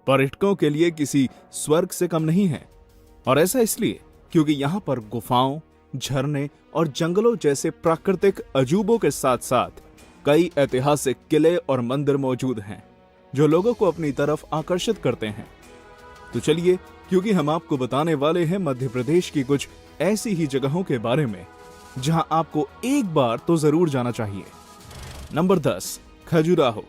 पर्यटकों के लिए किसी स्वर्ग से कम नहीं है। और ऐसा इसलिए क्योंकि यहाँ पर गुफाओं, झरने और जंगलों जैसे प्राकृतिक अजूबों के साथ साथ कई ऐतिहासिक किले और मंदिर मौजूद हैं जो लोगों को अपनी तरफ आकर्षित करते हैं। तो चलिए, क्योंकि हम आपको बताने वाले हैं मध्य प्रदेश की कुछ ऐसी ही जगहों के बारे में जहां आपको एक बार तो जरूर जाना चाहिए। नंबर 10, खजुराहो।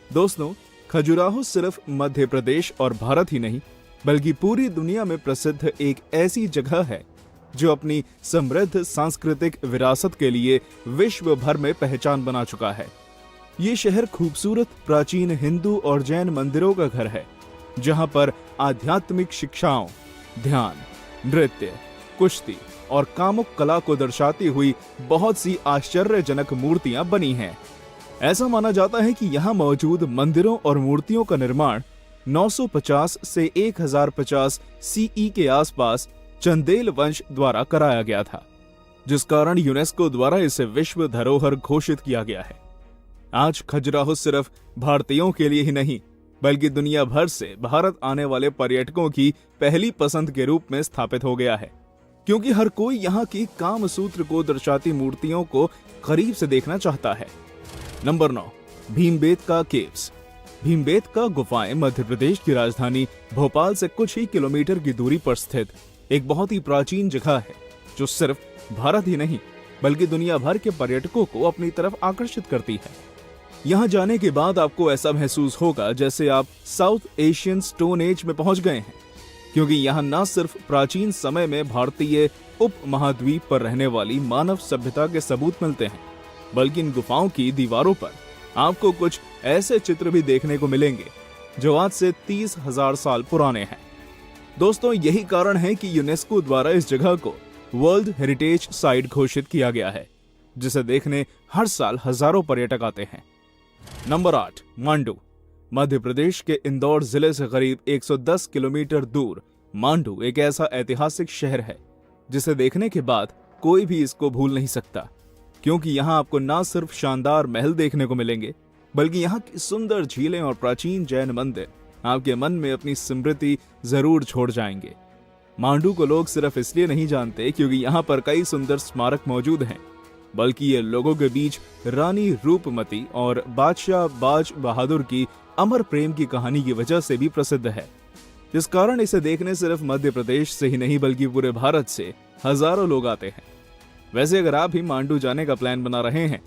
दोस्तों, खजुराहो सिर्फ मध्य प्रदेश और भारत ही नहीं बल्कि पूरी दुनिया में प्रसिद्ध एक ऐसी जगह है जो अपनी समृद्ध सांस्कृतिक विरासत के लिए विश्व भर में पहचान बना चुका है। ये शहर खूबसूरत प्राचीन हिंदू और जैन मंदिरों का घर है जहां पर आध्यात्मिक शिक्षाओं, ध्यान, नृत्य, कुश्ती और कामुक कला को दर्शाती हुई बहुत सी आश्चर्यजनक मूर्तियां बनी हैं। ऐसा माना जाता है कि यहाँ मौजूद मंदिरों और मूर्तियों का निर्माण 950 से 1050 सीई के आसपास चंदेल वंश द्वारा कराया गया था, जिस कारण यूनेस्को द्वारा इसे विश्व धरोहर घोषित किया गया है। आज खजुराहो सिर्फ भारतीयों के लिए ही नहीं बल्कि दुनिया भर से भारत आने वाले पर्यटकों की पहली पसंद के रूप में स्थापित हो गया है, क्योंकि हर कोई यहाँ की कामसूत्र को दर्शाती मूर्तियों को करीब से देखना चाहता है। Number 9, Bhimbetka caves. भीमबेटका गुफाएं मध्य प्रदेश की राजधानी भोपाल से कुछ ही किलोमीटर की दूरी पर स्थित एक बहुत ही प्राचीन जगह है जो सिर्फ भारत ही नहीं बल्कि दुनिया भर के पर्यटकों को अपनी तरफ आकर्षित करती है। यहाँ जाने के बाद आपको ऐसा महसूस होगा जैसे आप साउथ एशियन स्टोन एज में पहुंच गए हैं, क्योंकि यहाँ न सिर्फ प्राचीन समय में भारतीय उपमहाद्वीप पर रहने वाली मानव सभ्यता के सबूत मिलते हैं बल्कि इन गुफाओं की दीवारों पर आपको कुछ ऐसे चित्र भी देखने को मिलेंगे जो आज से 30,000 साल पुराने हैं। दोस्तों, यही कारण है कि यूनेस्को द्वारा इस जगह को वर्ल्ड हेरिटेज साइट घोषित किया गया है, जिसे देखने हर साल हजारों पर्यटक आते हैं। नंबर 8, मांडू। मध्य प्रदेश के इंदौर जिले से करीब 110 किलोमीटर दूर मांडू एक ऐसा ऐतिहासिक शहर है जिसे देखने के बाद कोई भी इसको भूल नहीं सकता, क्योंकि यहाँ आपको न सिर्फ शानदार महल देखने को मिलेंगे बल्कि यहाँ की सुंदर झीलें और प्राचीन जैन मंदिर आपके मन में अपनी स्मृति जरूर छोड़ जाएंगे। मांडू को लोग सिर्फ इसलिए नहीं जानते क्योंकि यहाँ पर कई सुंदर स्मारक मौजूद हैं, बल्कि ये लोगों के बीच रानी रूपमती और बादशाह बाज बहादुर की अमर प्रेम की कहानी की वजह से भी प्रसिद्ध है, जिस कारण इसे देखने सिर्फ मध्य प्रदेश से ही नहीं बल्कि पूरे भारत से हजारों लोग आते हैं। वैसे अगर आप भी मांडू जाने का प्लान बना रहे हैं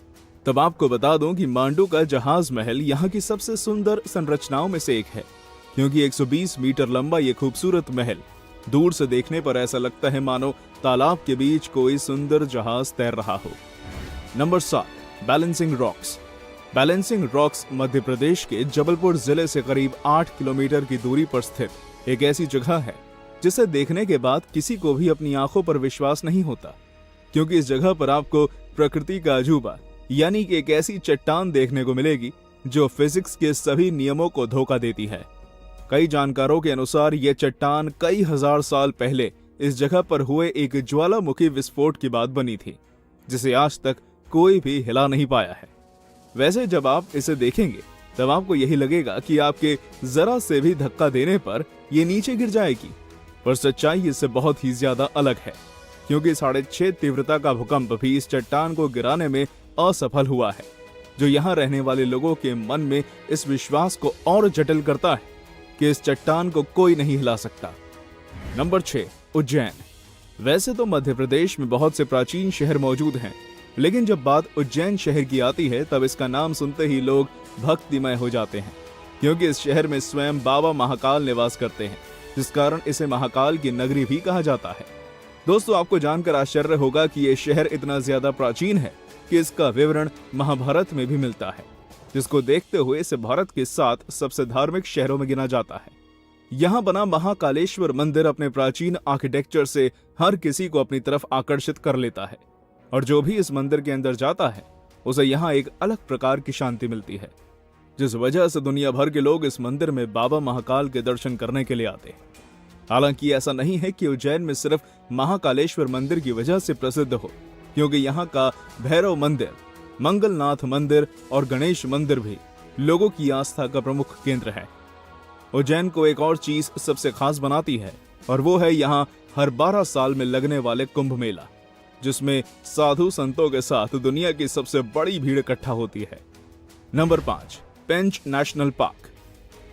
तब आपको बता दूं कि मांडू का जहाज महल यहाँ की सबसे सुंदर संरचनाओं में से एक है, क्योंकि 120 मीटर लंबा ये खूबसूरत महल दूर से देखने पर ऐसा लगता है मानो तालाब के बीच कोई सुंदर जहाज तैर रहा हो। Number 7, balancing rocks. Balancing rocks Madhya Pradesh के जबलपुर जिले से करीब 8 किलोमीटर की दूरी पर स्थित एक ऐसी जगह है जिसे देखने के बाद किसी को भी अपनी आंखों पर विश्वास नहीं होता, क्योंकि इस जगह पर आपको प्रकृति का अजूबा यानी कि एक ऐसी चट्टान देखने को मिलेगी जो फिजिक्स के सभी नियमों को धोखा देती है। कई जानकारों के अनुसार यह चट्टान कई हजार साल पहले इस जगह पर हुए एक ज्वालामुखी विस्फोट के बाद बनी थी, जिसे आज तक कोई भी हिला नहीं पाया है। वैसे जब आप इसे देखेंगे तब आपको यही लगेगा कि आपके जरा से भी धक्का देने पर यह नीचे गिर जाएगी, पर सच्चाई इससे बहुत ही ज्यादा अलग है, क्योंकि 6.5 तीव्रता का भूकंप भी इस चट्टान को गिराने में असफल हुआ है, जो यहाँ रहने वाले लोगों के मन में इस विश्वास को और जटिल करता है कि इस चट्टान को कोई नहीं हिला सकता। नंबर 6, उज्जैन। वैसे तो मध्य प्रदेश में बहुत से प्राचीन शहर मौजूद हैं, लेकिन जब बात उज्जैन शहर की आती है तब इसका नाम सुनते ही लोग भक्तिमय हो जाते हैं, क्योंकि इस शहर में स्वयं बाबा महाकाल निवास करते हैं, जिस कारण इसे महाकाल की नगरी भी कहा जाता है। दोस्तों, आपको जानकर आश्चर्य होगा कि यह शहर इतना ज्यादा प्राचीन है कि इसका विवरण महाभारत में भी मिलता है, जिसको देखते हुए इसे भारत के 7 सबसे धार्मिक शहरों में गिना जाता है। यहाँ बना महाकालेश्वर मंदिर अपने प्राचीन आर्किटेक्चर से हर किसी को अपनी तरफ आकर्षित कर लेता है, और जो भी इस मंदिर के अंदर जाता है उसे यहाँ एक अलग प्रकार की शांति मिलती है, जिस वजह से दुनिया भर के लोग इस मंदिर में बाबा महाकाल के दर्शन करने के लिए आते हैं। हालांकि ऐसा नहीं है कि उज्जैन में सिर्फ महाकालेश्वर मंदिर की वजह से प्रसिद्ध हो, क्योंकि यहाँ का भैरव मंदिर, मंगलनाथ मंदिर और गणेश मंदिर भी लोगों की आस्था का प्रमुख केंद्र है। उज्जैन को एक और चीज सबसे खास बनाती है और वो है यहाँ हर 12 साल में लगने वाले कुंभ मेला, जिसमें साधु संतों के साथ दुनिया की सबसे बड़ी भीड़ इकट्ठा होती है। नंबर 5, पेंच नेशनल पार्क।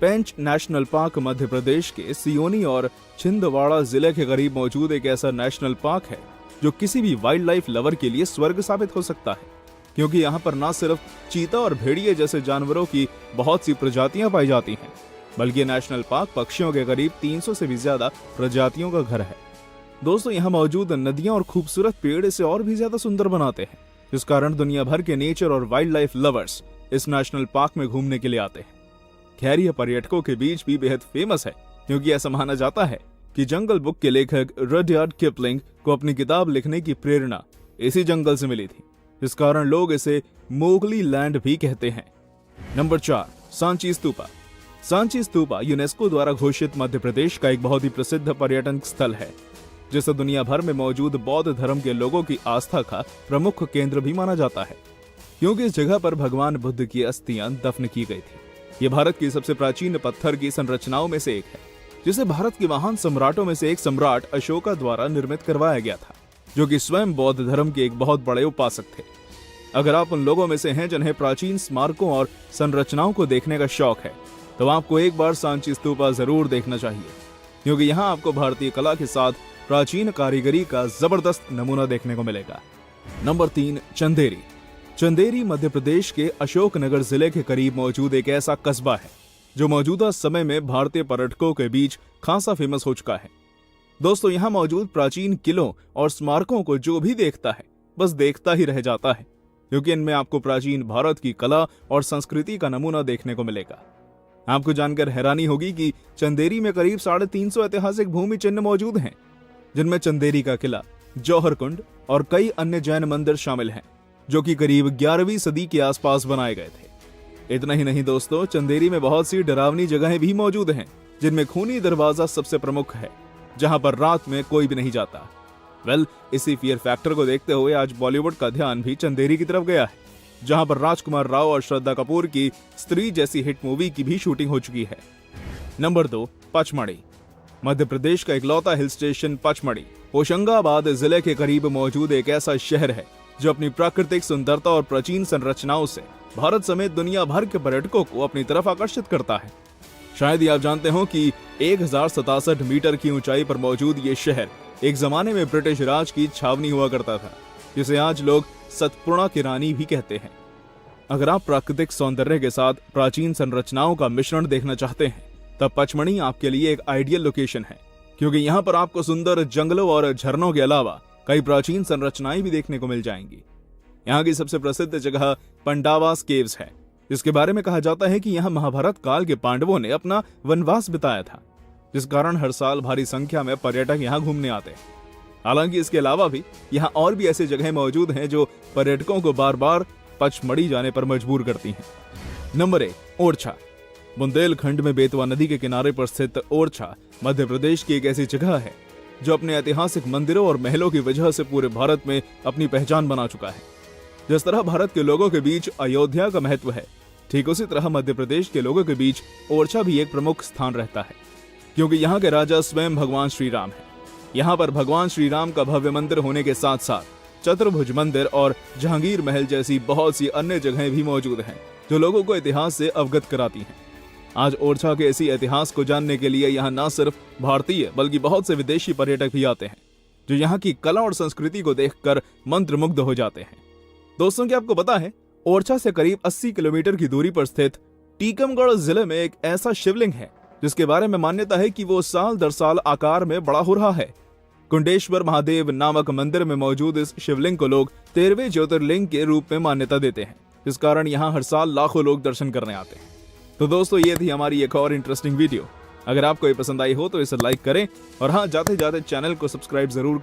पेंच नेशनल पार्क मध्य प्रदेश के सियोनी और छिंदवाड़ा जिले के करीब मौजूद एक ऐसा नेशनल पार्क है जो किसी भी वाइल्ड लाइफ लवर के लिए स्वर्ग साबित हो सकता है, क्योंकि यहाँ पर न सिर्फ चीता और भेड़िए जैसे जानवरों की बहुत सी प्रजातियां पाई जाती हैं, बल्कि नेशनल पार्क पक्षियों के करीब 300 से भी ज्यादा प्रजातियों का घर है। दोस्तों, यहाँ मौजूद नदियां और खूबसूरत पेड़ इसे और भी ज्यादा सुंदर बनाते हैं, जिस कारण दुनिया भर के नेचर और वाइल्ड लाइफ लवर्स इस नेशनल पार्क में घूमने के लिए आते हैं। खैर, यह पर्यटकों के बीच भी बेहद फेमस है, क्योंकि ऐसा माना जाता है कि जंगल बुक के लेखक रडयार्ड किपलिंग को अपनी किताब लिखने की प्रेरणा इसी जंगल से मिली थी, जिस कारण लोग इसे मोगली लैंड भी कहते हैं। नंबर 4, सांची स्तूपा। सांची स्तूपा यूनेस्को द्वारा घोषित मध्य प्रदेश का एक बहुत ही प्रसिद्ध पर्यटन स्थल है, जिसे दुनिया भर में मौजूद बौद्ध धर्म के लोगों की आस्था का प्रमुख केंद्र भी माना जाता है, क्योंकि इस जगह पर भगवान बुद्ध की अस्थियां दफन की गई थी। यह भारत की सबसे प्राचीन पत्थर की संरचनाओं में से एक है, जिसे भारत के महान सम्राटों में से एक सम्राट अशोका द्वारा निर्मित करवाया गया था, जो कि स्वयं बौद्ध धर्म के एक बहुत बड़े उपासक थे। अगर आप उन लोगों में से हैं जिन्हें प्राचीन स्मारकों और संरचनाओं को देखने का शौक है, तो आपको एक बार सांची स्तूपा जरूर देखना चाहिए, क्योंकि यहाँ आपको भारतीय कला के साथ प्राचीन कारीगरी का जबरदस्त नमूना देखने को मिलेगा। नंबर 3, चंदेरी। चंदेरी मध्य प्रदेश के अशोकनगर जिले के करीब मौजूद एक ऐसा कस्बा है जो मौजूदा समय में भारतीय पर्यटकों के बीच खासा फेमस हो चुका है। दोस्तों, यहाँ मौजूद प्राचीन किलों और स्मारकों को जो भी देखता है बस देखता ही रह जाता है, क्योंकि इनमें आपको प्राचीन भारत की कला और संस्कृति का नमूना देखने को मिलेगा। आपको जानकर हैरानी होगी कि चंदेरी में करीब 350 ऐतिहासिक भूमि चिन्ह मौजूद हैं, जिनमें चंदेरी का किला, जौहर कुंड और कई अन्य जैन मंदिर शामिल हैं, जो कि करीब 11वीं सदी के आसपास बनाए गए थे। इतना ही नहीं दोस्तों, चंदेरी में बहुत सी डरावनी जगहें भी मौजूद हैं, जिनमें खूनी दरवाजा सबसे प्रमुख है, जहां पर रात में कोई भी नहीं जाता। इसी फियर फैक्टर को देखते हुए आज बॉलीवुड का ध्यान भी चंदेरी की तरफ गया है, जहां पर राजकुमार राव और श्रद्धा कपूर की स्त्री जैसी हिट मूवी की भी शूटिंग हो चुकी है। नंबर 2, पचमढ़ी। मध्य प्रदेश का इकलौता हिल स्टेशन पचमढ़ी होशंगाबाद जिले के करीब मौजूद एक ऐसा शहर है जो अपनी प्राकृतिक सुंदरता और प्राचीन संरचनाओं से भारत समेत दुनिया भर के पर्यटकों को अपनी तरफ आकर्षित करता है। शायद ही आप जानते हो कि 1067 मीटर की ऊंचाई पर मौजूद ये शहर एक जमाने में ब्रिटिश राज की छावनी हुआ करता था, जिसे आज लोग सतपुड़ा की रानी भी कहते हैं। अगर आप प्राकृतिक सौंदर्य के साथ प्राचीन संरचनाओं का मिश्रण देखना चाहते हैं, तब पचमढ़ी आपके लिए एक आइडियल लोकेशन है, क्योंकि यहाँ पर आपको सुंदर जंगलों और झरनों के अलावा कई प्राचीन संरचनाएं भी देखने को मिल जाएंगी। यहाँ की सबसे प्रसिद्ध जगह पंडावास केव्स है, जिसके बारे में कहा जाता है कि यहाँ महाभारत काल के पांडवों ने अपना वनवास बिताया था, जिस कारण हर साल भारी संख्या में पर्यटक यहाँ घूमने आते हैं। हालांकि इसके अलावा भी यहाँ और भी ऐसी जगहें मौजूद हैं जो पर्यटकों को बार बार पचमढ़ी जाने पर मजबूर करती हैं। नंबर 1, ओरछा। बुंदेलखंड में बेतवा नदी के किनारे पर स्थित ओरछा मध्य प्रदेश की एक ऐसी जगह है जो अपने ऐतिहासिक मंदिरों और महलों की वजह से पूरे भारत में अपनी पहचान बना चुका है। जिस तरह भारत के लोगों के बीच अयोध्या का महत्व है, ठीक उसी तरह मध्य प्रदेश के लोगों के बीच ओरछा भी एक प्रमुख स्थान रहता है, क्योंकि यहाँ के राजा स्वयं भगवान श्री राम है। यहाँ पर भगवान श्री राम का भव्य मंदिर होने के साथ साथ चतुर्भुज मंदिर और जहांगीर महल जैसी बहुत सी अन्य जगहें भी मौजूद हैं, जो लोगों को इतिहास से अवगत कराती हैं। आज ओरछा के इसी इतिहास को जानने के लिए यहाँ न सिर्फ भारतीय बल्कि बहुत से विदेशी पर्यटक भी आते हैं, जो यहाँ की कला और संस्कृति को देखकर मंत्रमुग्ध हो जाते हैं। दोस्तों, क्या आपको पता है, ओरछा से करीब 80 किलोमीटर की दूरी पर स्थित टीकमगढ़ जिले में एक ऐसा शिवलिंग है जिसके बारे में मान्यता है कि वो साल दर साल आकार में बड़ा हो रहा है। कुंडेश्वर महादेव नामक मंदिर में मौजूद इस शिवलिंग को लोग 13वें ज्योतिर्लिंग के रूप में मान्यता देते हैं, जिस कारण यहाँ हर साल लाखों लोग दर्शन करने आते हैं। तो दोस्तों, ये थी हमारी एक और इंटरेस्टिंग वीडियो। अगर आपको ये पसंद आई हो तो इसे लाइक करें और हाँ, जाते जाते चैनल को सब्सक्राइब जरूर